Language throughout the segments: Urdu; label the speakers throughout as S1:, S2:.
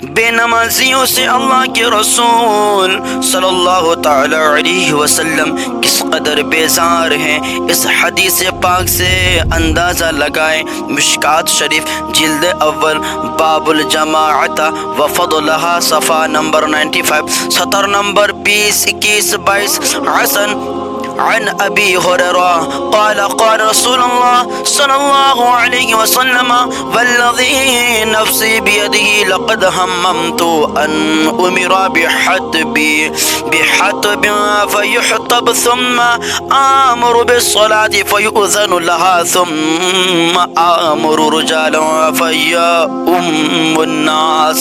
S1: بے نمازیوں سے اللہ کے رسول صلی اللہ تعالی علیہ وسلم کس قدر بیزار ہیں اس حدیث پاک سے اندازہ لگائیں۔ مشکات شریف جلد اول باب الجماعت و فضلها صفحہ نمبر 95، سطر نمبر 20، 21، 22۔ حسن عن ابی ہریرہ قال قال رسول اللہ صلی اللہ علیہ وسلم والذی نفسی بیدہ لقد ہممت ان امر بحطب فیحطب ثم آمر بالصلاة فیؤذن لها ثم آمر رجالا فیؤم الناس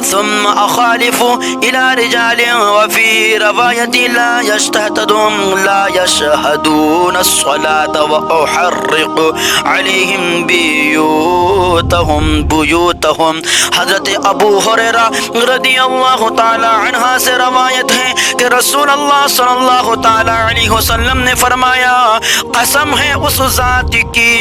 S1: ثم أخالف إلى رجال وفي رواية لا يشهدون الصلاة وأحرق عليهم بيوتهم۔ حضرت ابو ہریرہ رضی اللہ تعالی عنہ سے روایت ہے کہ رسول اللہ صلی اللہ تعالی علیہ وسلم نے فرمایا، قسم ہے اس ذات کی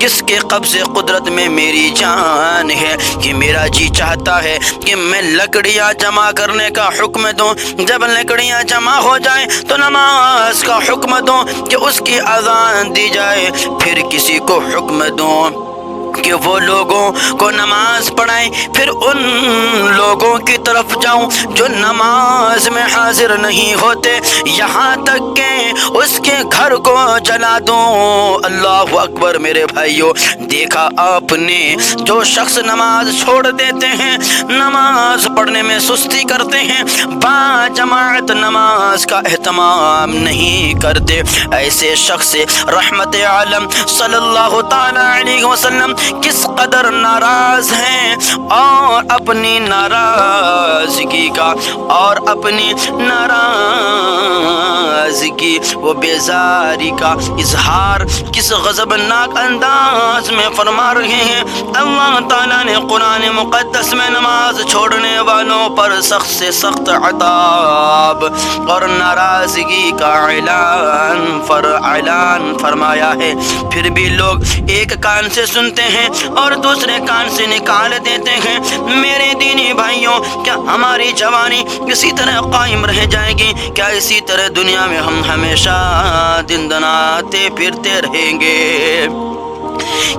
S1: جس کے قبض قدرت میں میری جان ہے کہ میرا جی چاہتا ہے کہ میں لکڑیاں جمع کرنے کا حکم دوں، جب لکڑیاں جمع ہو جائیں تو نماز کا حکم دوں کہ اس کی اذان دی جائے، پھر کسی کو حکم دوں کہ وہ لوگوں کو نماز پڑھائیں، پھر ان لوگوں کی طرف جاؤں جو نماز میں حاضر نہیں ہوتے، یہاں تک کہ اس کے گھر کو جلا دوں۔ اللہ اکبر میرے بھائیو، دیکھا آپ نے جو شخص نماز چھوڑ دیتے ہیں، نماز پڑھنے میں سستی کرتے ہیں، با جماعت نماز کا اہتمام نہیں کرتے، ایسے شخص سے رحمت عالم صلی اللہ تعالی علیہ وسلم کس قدر ناراض ہیں، اور اپنی ناراضگی کا وہ بیزاری کا اظہار کس غضبناک انداز میں فرما رہے ہیں۔ اللہ تعالیٰ نے قرآن مقدس میں نماز چھوڑنے والوں پر سخت سے سخت عذاب اور ناراضگی کا اعلان فرمایا ہے، پھر بھی لوگ ایک کان سے سنتے ہیں اور دوسرے کان سے نکال دیتے ہیں۔ میرے دینی بھائیوں، کیا ہماری جوانی اسی طرح قائم رہ جائے گی؟ کیا اسی طرح دنیا میں ہم ہمیشہ دن دناتے پھرتے رہیں گے؟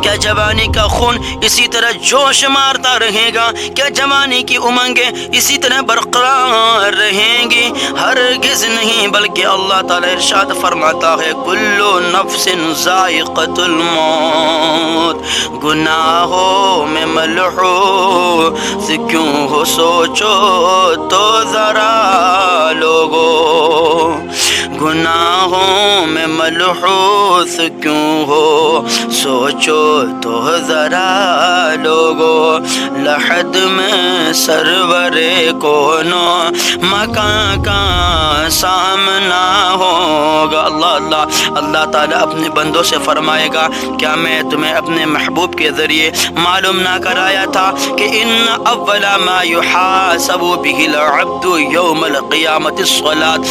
S1: کیا جوانی کا خون اسی طرح جوش مارتا رہے گا؟ کیا جوانی کی امنگیں اسی طرح برقرار رہیں گی؟ ہرگز نہیں، بلکہ اللہ تعالی ارشاد فرماتا ہے، کل نفس ذائقۃ الموت۔ گناہوں میں ملحوظ کیوں ہو سوچو تو ذرا لوگو، گناہوں میں ملحوظ کیوں ہو سوچو تو ذرا لوگو، لحد میں سرور کونو مکان کا سامنا ہوگا۔ اللہ تعالیٰ اپنے بندوں سے فرمائے گا، کیا میں تمہیں اپنے محبوب کے ذریعے معلوم نہ کرایا تھا کہ ان اول ما یحاسب به العبد یوم القیامت الصلاۃ۔